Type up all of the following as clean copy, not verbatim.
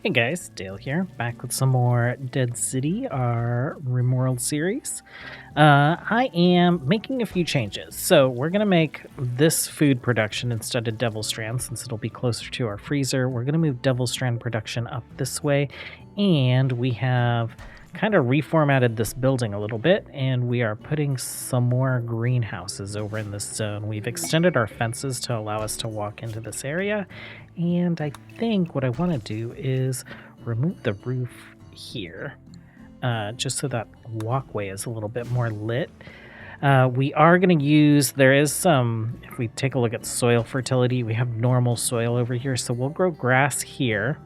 Hey guys, Dale here, back with some more Dead City, our RimWorld series. I am making a few changes. So we're going to make this food production instead of Devil Strand, since it'll be closer to our freezer. We're going to move Devil Strand production up this way, and we have kind of reformatted this building a little bit, and we are putting some more greenhouses over in this zone. We've extended our fences to allow us to walk into this area, and I think what I want to do is remove the roof here, just so that walkway is a little bit more lit. We are going to use, there is some, if we take a look at soil fertility, we have normal soil over here, so we'll grow grass here.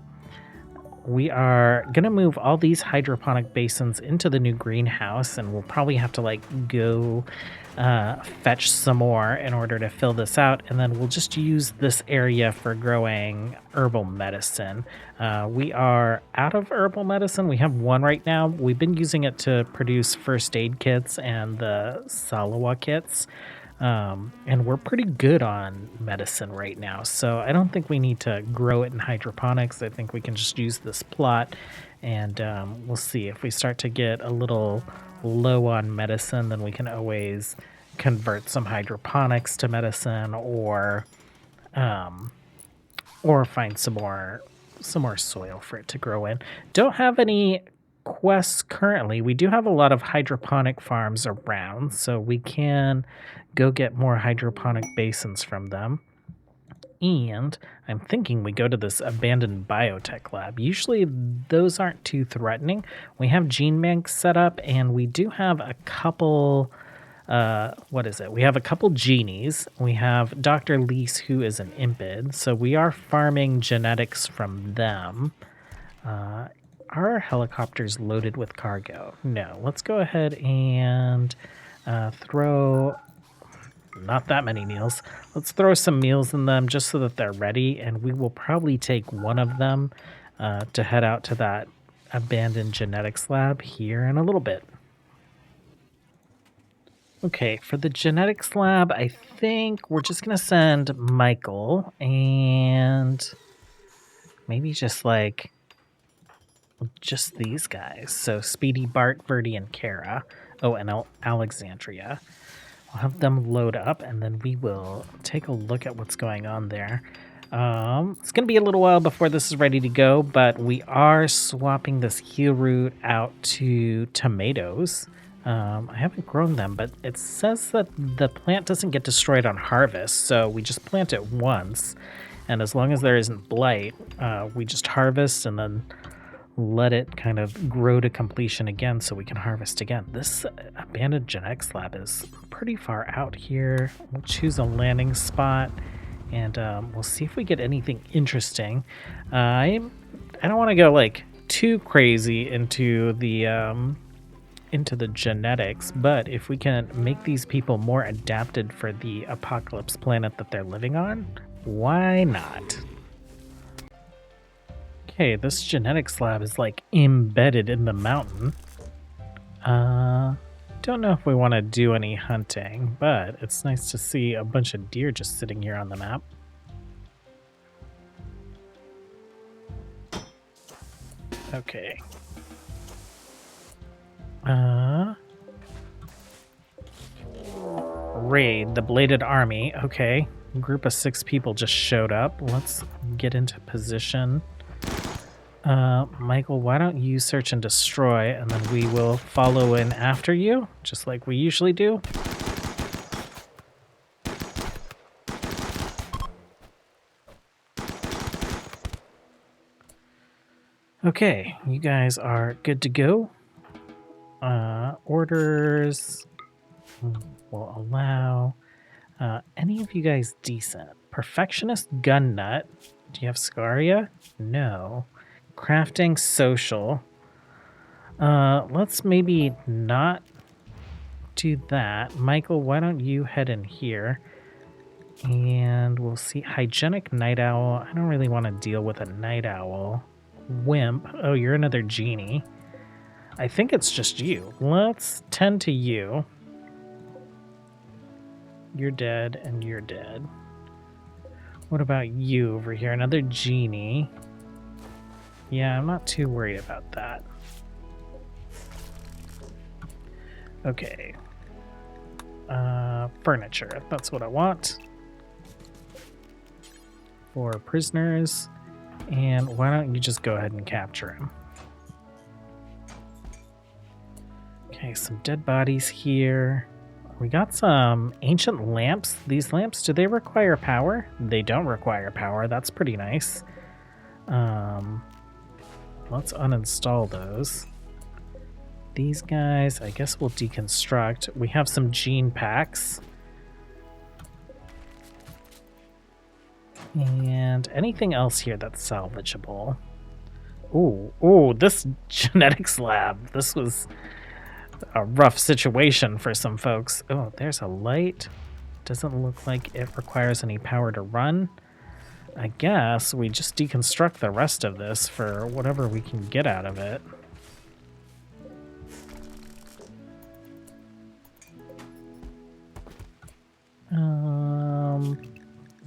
We are going to move all these hydroponic basins into the new greenhouse, and we'll probably have to go fetch some more in order to fill this out, and then we'll just use this area for growing herbal medicine. We are out of herbal medicine. We have one right now. We've been using it to produce first aid kits and the Salawa kits. And we're pretty good on medicine right now, so I don't think we need to grow it in hydroponics. I think we can just use this plot, and we'll see. If we start to get a little low on medicine, then we can always convert some hydroponics to medicine, or find some more soil for it to grow in. Don't have any quests currently. We do have a lot of hydroponic farms around, so we can go get more hydroponic basins from them. And I'm thinking we go to this abandoned biotech lab. Usually those aren't too threatening. We have gene banks set up, and we do have a couple we have a couple genies. We have Dr. Lease, who is an impid, so we are farming genetics from them. Are our helicopters loaded with cargo? No. Let's go ahead and throw, not that many meals. Let's throw some meals in them just so that they're ready, and we will probably take one of them to head out to that abandoned genetics lab here in a little bit. Okay, for the genetics lab, I think we're just going to send Michael and maybe just these guys. So Speedy, Bart, Verdi, and Kara. Oh, and Alexandria. We'll have them load up, and then we will take a look at what's going on there. It's going to be a little while before this is ready to go, but we are swapping this heel root out to tomatoes. I haven't grown them, but it says that the plant doesn't get destroyed on harvest, so we just plant it once, and as long as there isn't blight, we just harvest and then let it kind of grow to completion again so we can harvest again. This abandoned genetics lab is pretty far out here. We'll choose a landing spot, and we'll see if we get anything interesting. I don't want to go too crazy into the genetics, but if we can make these people more adapted for the apocalypse planet that they're living on, why not? Okay, this genetics lab is embedded in the mountain. Don't know if we want to do any hunting, but it's nice to see a bunch of deer just sitting here on the map. Okay. Raid the Bladed Army. Okay. A group of 6 people just showed up. Let's get into position. Michael, why don't you search and destroy, and then we will follow in after you, just like we usually do. Okay, you guys are good to go. Orders will allow any of you guys decent. Perfectionist gun nut. Do you have scaria? No. Crafting social. Let's maybe not do that. Michael, why don't you head in here? And we'll see. Hygienic night owl. I don't really want to deal with a night owl. Wimp. Oh, you're another genie. I think it's just you. Let's tend to you. You're dead, and you're dead. What about you over here? Another genie. Yeah, I'm not too worried about that. Okay. Furniture. That's what I want. For prisoners. And why don't you just go ahead and capture him? Okay, some dead bodies here. We got some ancient lamps. These lamps, do they require power? They don't require power. That's pretty nice. Let's uninstall those. These guys, I guess we'll deconstruct. We have some gene packs. And anything else here that's salvageable? Ooh, this genetics lab. This was a rough situation for some folks. Oh, there's a light. Doesn't look like it requires any power to run. I guess we just deconstruct the rest of this for whatever we can get out of it.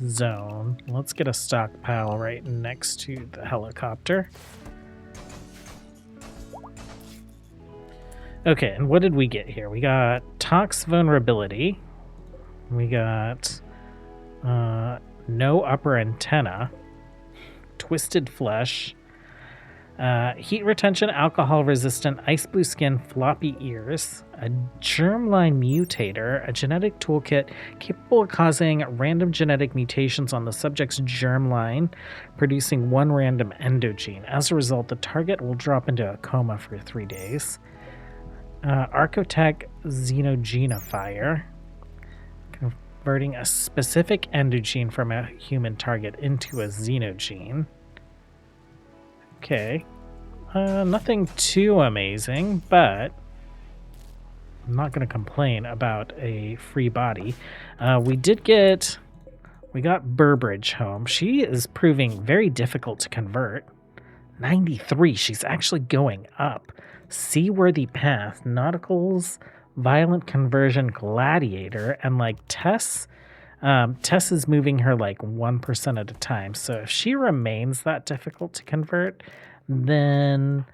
Zone. Let's get a stockpile right next to the helicopter. Okay, and what did we get here? We got Tox Vulnerability. We got no upper antenna. Twisted Flesh. Heat retention, alcohol resistant, ice blue skin, floppy ears, a germline mutator, a genetic toolkit capable of causing random genetic mutations on the subject's germline, producing one random endogene. As a result, the target will drop into a coma for 3 days. Archotech Xenogenifier, converting a specific endogene from a human target into a xenogene. Okay. Nothing too amazing, but I'm not going to complain about a free body. We got Burbridge home. She is proving very difficult to convert. 93, she's actually going up. Seaworthy Path, Nauticals, Violent Conversion, Gladiator, and like Tess is moving her like 1% at a time. So if she remains that difficult to convert, then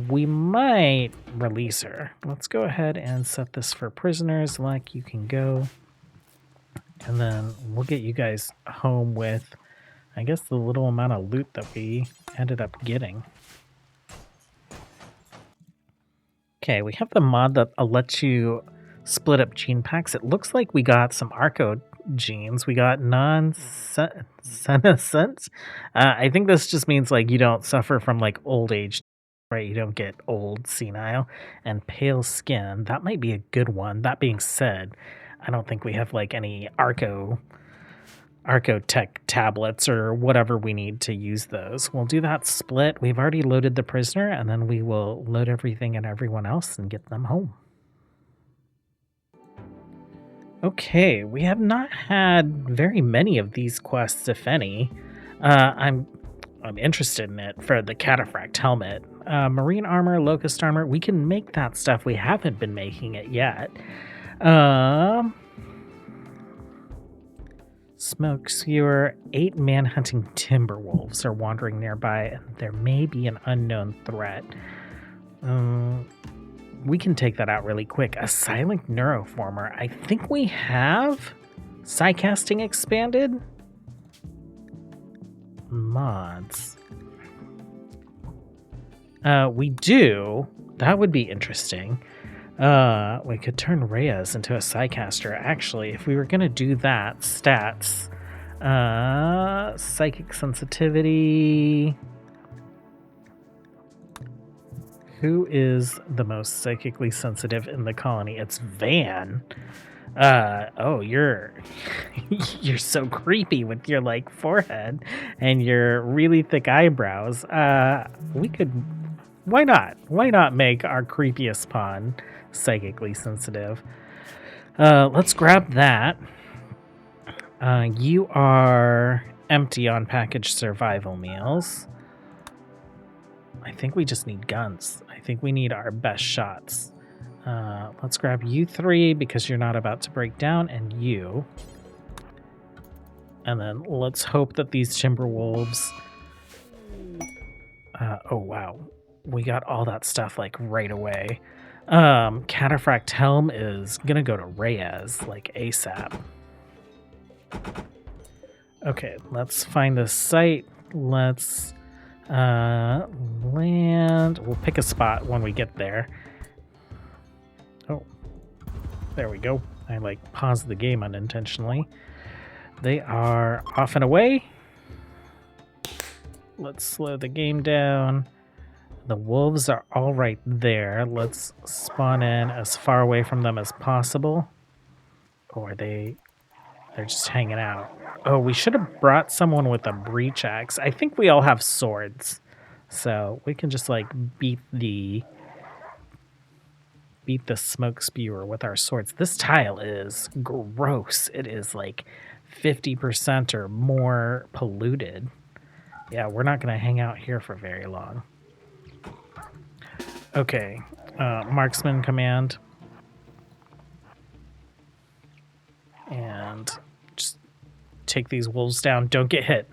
we might release her. Let's go ahead and set this for prisoners. Like, you can go. And then we'll get you guys home with, I guess, the little amount of loot that we ended up getting. Okay, we have the mod that lets you split up gene packs. It looks like we got some Arco genes. We got non-senescent. I think this just means like you don't suffer from like old age, right? You don't get old, senile, and pale skin. That might be a good one. That being said, I don't think we have like any Arco tech tablets or whatever we need to use those. We'll do that split. We've already loaded the prisoner, and then we will load everything and everyone else and get them home. Okay, we have not had very many of these quests, if any. I'm interested in it for the cataphract helmet. Marine armor, locust armor, we can make that stuff. We haven't been making it yet. Smoke skewer, 8 man-hunting timber wolves are wandering nearby, and there may be an unknown threat. We can take that out really quick. A silent neuroformer. I think we have Psycasting expanded mods. We do. That would be interesting. We could turn Reyes into a Psycaster. Actually, if we were going to do that, stats. Psychic sensitivity. Who is the most psychically sensitive in the colony? It's Van. Oh, you're so creepy with your like forehead and your really thick eyebrows. We could, why not make our creepiest pawn psychically sensitive? Let's grab that. You are empty on packaged survival meals. I think we just need guns. I think we need our best shots. Let's grab you 3 because you're not about to break down, and you. And then let's hope that these timber wolves Oh, wow. We got all that stuff, like, right away. Cataphract Helm is gonna go to Reyes, like, ASAP. Okay, let's find this site. Let's land. We'll pick a spot when we get there. Oh, there we go. I like paused the game unintentionally. They are off and away. Let's slow the game down. The wolves are all right there. Let's spawn in as far away from them as possible. Or they're just hanging out. Oh, we should have brought someone with a breach axe. I think we all have swords. So we can just like beat the smoke spewer with our swords. This tile is gross. It is like 50% or more polluted. Yeah, we're not going to hang out here for very long. Okay, marksman command. And just take these wolves down. Don't get hit.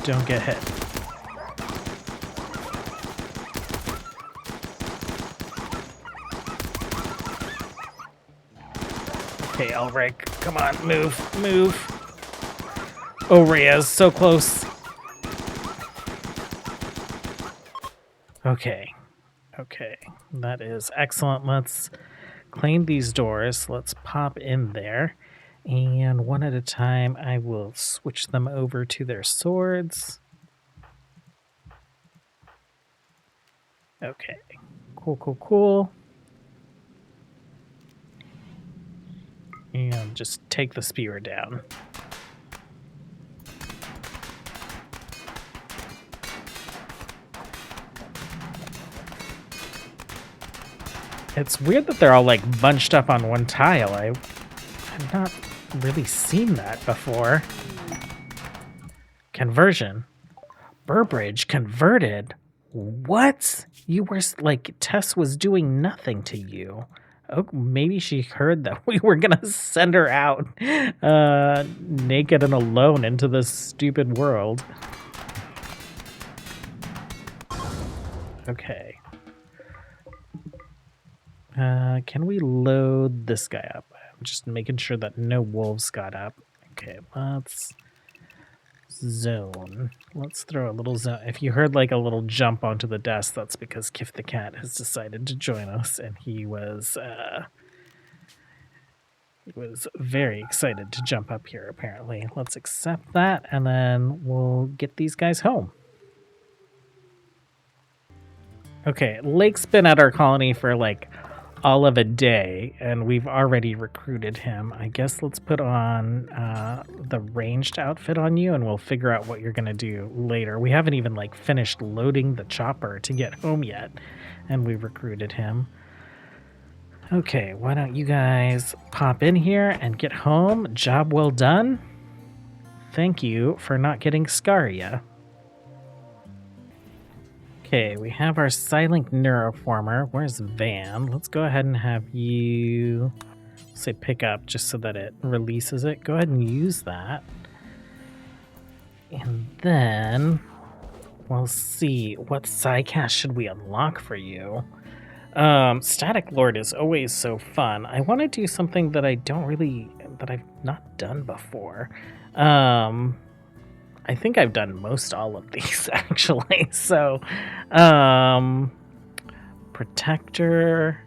Don't get hit. Okay, Elric, come on, move, move. Oh, Reyes, so close. Okay, okay, that is excellent. Let's claim these doors. Let's pop in there. And one at a time, I will switch them over to their swords. Okay, cool, cool, cool. And just take the spear down. It's weird that they're all like bunched up on one tile. I've not really seen that before. Conversion. Burbridge converted. What? You were like, Tess was doing nothing to you. Oh, maybe she heard that we were gonna send her out naked and alone into this stupid world. Okay. Can we load this guy up? I'm just making sure that no wolves got up. Okay, let's zone. Let's throw a little zone. If you heard like a little jump onto the desk, that's because Kif the cat has decided to join us, and he was very excited to jump up here, apparently. Let's accept that, and then we'll get these guys home. Okay, Lake's been at our colony for like all of a day, and we've already recruited him. I guess let's put on the ranged outfit on you, and we'll figure out what you're gonna do later. We haven't even like finished loading the chopper to get home yet, and we recruited him. Okay, why don't you guys pop in here and get home? Job well done. Thank you for not getting scaria. Okay, we have our silent neuroformer. Where's Van? Let's go ahead and have you say pick up just so that it releases it. Go ahead and use that. And then we'll see what Psycast should we unlock for you. Static Lord is always so fun. I want to do something that I've not done before. I think I've done most all of these actually. So, Protector,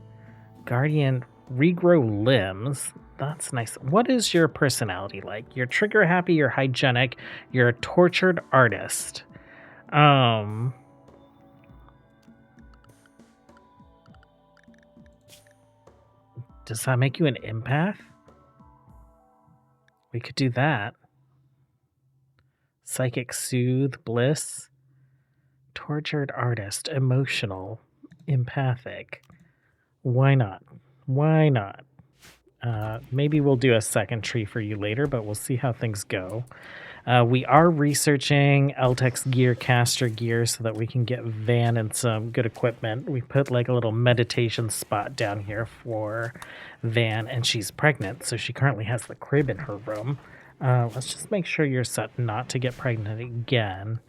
Guardian, regrow limbs. That's nice. What is your personality like? You're trigger happy, you're hygienic, you're a tortured artist. Does that make you an empath? We could do that. Psychic soothe, bliss, tortured artist, emotional, empathic. Why not? Why not? Maybe we'll do a second tree for you later, but we'll see how things go. We are researching Eltec's gear, caster gear, so that we can get Van and some good equipment. We put like a little meditation spot down here for Van, and she's pregnant, so she currently has the crib in her room. Let's just make sure you're set not to get pregnant again.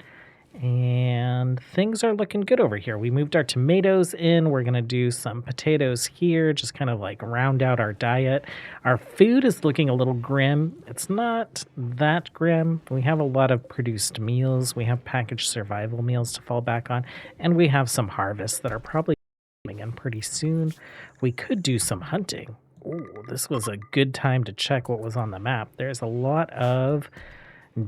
And things are looking good over here. We moved our tomatoes in. We're going to do some potatoes here, just kind of like round out our diet. Our food is looking a little grim. It's not that grim. We have a lot of produced meals. We have packaged survival meals to fall back on, and we have some harvests that are probably coming in pretty soon. We could do some hunting. Ooh, this was a good time to check what was on the map. There's a lot of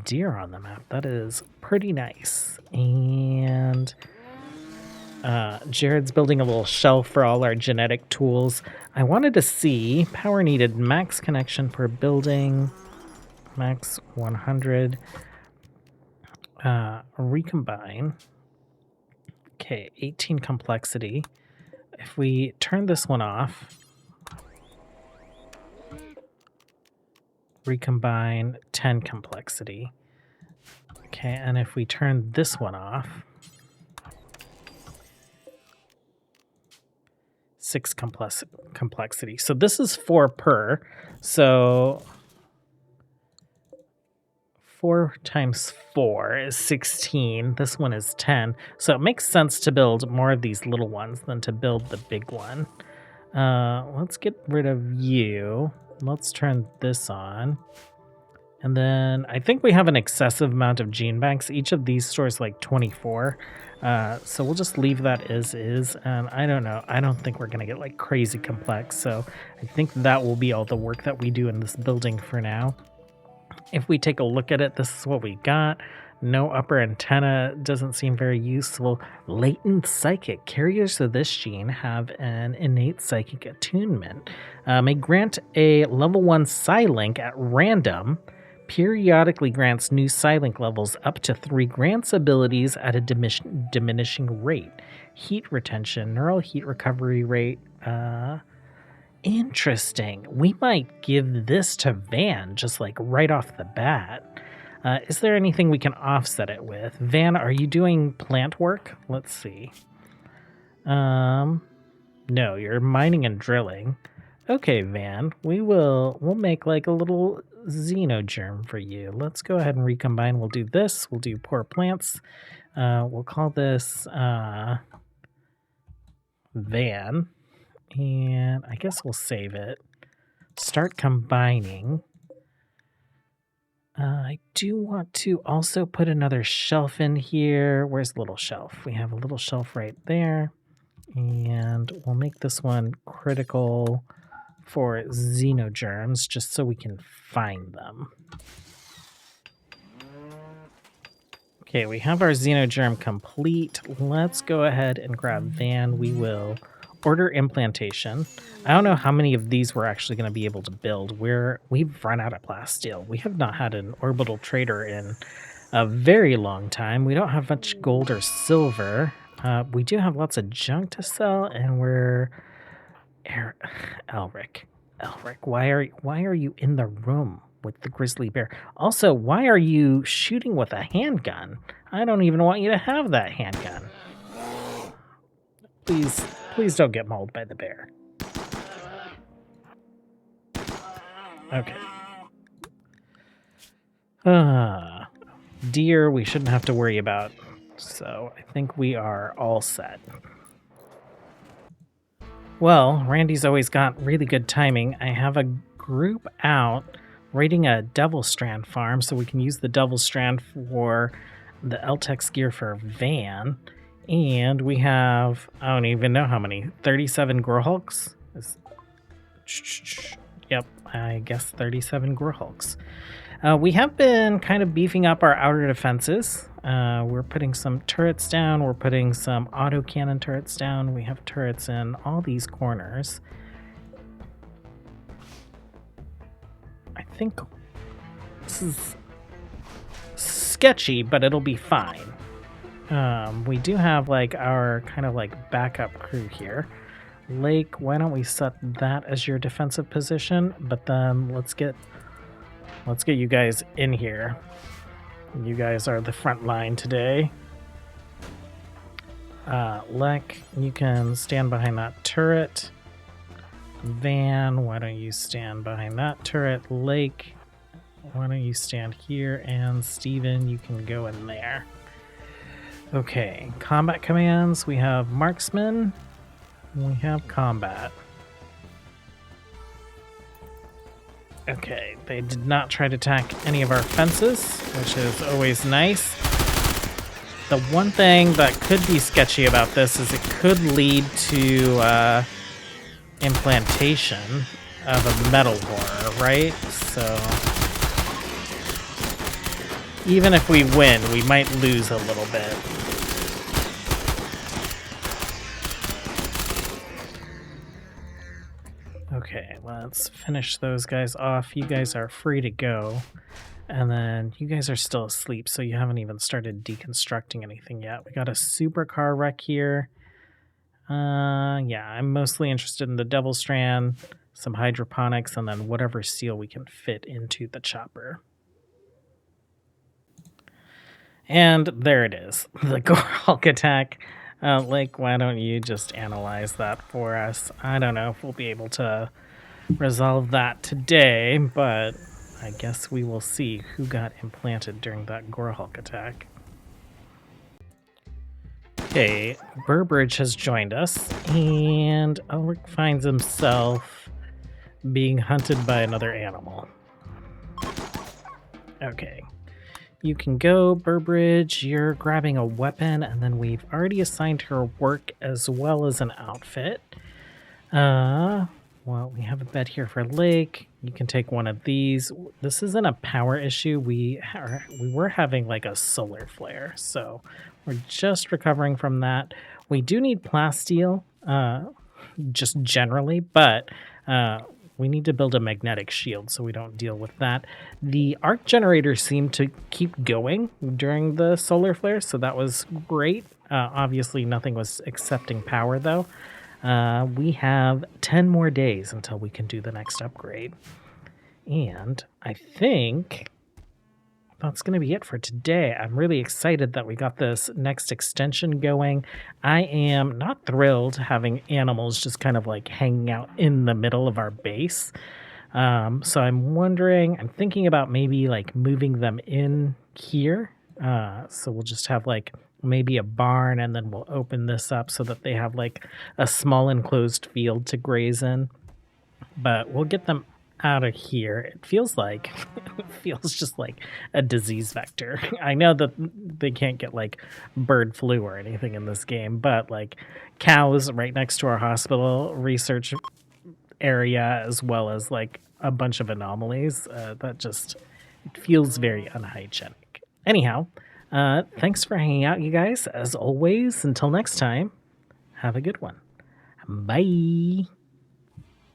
deer on the map. That is pretty nice. And Jared's building a little shelf for all our genetic tools. I wanted to see power needed, max connection per building, max 100. Recombine. Okay, 18 complexity. If we turn this one off, recombine 10 complexity. Okay, and if we turn this one off, 6 complexity. So this is 4 per. So 4 times 4 is 16. This one is 10. So it makes sense to build more of these little ones than to build the big one. Let's get rid of you. Let's turn this on. And then I think we have an excessive amount of gene banks. Each of these stores like 24. So we'll just leave that as is. And I don't know. I don't think we're going to get like crazy complex. So I think that will be all the work that we do in this building for now. If we take a look at it, this is what we got. No upper antenna, doesn't seem very useful. Latent psychic. Carriers of this gene have an innate psychic attunement. May grant a level 1 Psi-Link at random. Periodically grants new Psi-Link levels up to 3. Grants abilities at a diminishing rate. Heat retention, neural heat recovery rate. Interesting. We might give this to Van just like right off the bat. Is there anything we can offset it with? Van, are you doing plant work? Let's see. No, you're mining and drilling. Okay, Van, we'll make like a little xenogerm for you. Let's go ahead and recombine. We'll do this. We'll do poor plants. We'll call this Van. And I guess we'll save it. Start combining. I do want to also put another shelf in here. Where's the little shelf? We have a little shelf right there. And we'll make this one critical for xenogerms, just so we can find them. Okay, we have our xenogerm complete. Let's go ahead and grab Van. We will order implantation. I don't know how many of these we're actually going to be able to build. We've run out of plasteel. We have not had an orbital trader in a very long time. We don't have much gold or silver. We do have lots of junk to sell, and we're... Elric, why are you in the room with the grizzly bear? Also, why are you shooting with a handgun? I don't even want you to have that handgun. Please don't get mauled by the bear. Okay. Deer we shouldn't have to worry about. So I think we are all set. Well, Randy's always got really good timing. I have a group out raiding a Devil Strand farm, so we can use the Devil Strand for the Eltex gear for Van. And we have, I don't even know how many, 37 Grohulks? Yep, I guess 37 Grohulks. We have been kind of beefing up our outer defenses. We're putting some turrets down. We're putting some autocannon turrets down. We have turrets in all these corners. I think this is sketchy, but it'll be fine. We do have like our kind of like backup crew here. Lake, why don't we set that as your defensive position? But then let's get you guys in here. You guys are the front line today. Lek, you can stand behind that turret. Van, why don't you stand behind that turret? Lake, why don't you stand here? And Steven, you can go in there. Okay, combat commands. We have marksman. We have combat. Okay, they did not try to attack any of our fences, which is always nice. The one thing that could be sketchy about this is it could lead to implantation of a metal horror, right? So even if we win, we might lose a little bit. Okay, let's finish those guys off. You guys are free to go. And then you guys are still asleep, so you haven't even started deconstructing anything yet. We got a supercar wreck here. Yeah, I'm mostly interested in the Devil Strand, some hydroponics, and then whatever seal we can fit into the chopper. And there it is, the Gore Hulk attack. Lake, why don't you just analyze that for us? I don't know if we'll be able to resolve that today, but I guess we will see who got implanted during that Gore Hulk attack. Okay, Burbridge has joined us, and Ulrich finds himself being hunted by another animal. Okay, you can go, Burbridge. You're grabbing a weapon, and then we've already assigned her work as well as an outfit. Well, we have a bed here for Lake. You can take one of these. This isn't a power issue. We were having like a solar flare, so we're just recovering from that. We do need plasteel, just generally, but we need to build a magnetic shield so we don't deal with that. The arc generator seemed to keep going during the solar flare, so that was great. Obviously, nothing was accepting power, though. We have 10 more days until we can do the next upgrade. And I think that's going to be it for today. I'm really excited that we got this next extension going. I am not thrilled having animals just kind of like hanging out in the middle of our base. So I'm thinking about maybe like moving them in here. So we'll just have like maybe a barn, and then we'll open this up so that they have like a small enclosed field to graze in. But we'll get them out of here. It feels just like a disease vector. I know that they can't get like bird flu or anything in this game, but like cows right next to our hospital research area, as well as like a bunch of anomalies, it feels very unhygienic. Anyhow, thanks for hanging out, you guys. As always, until next time, have a good one. Bye.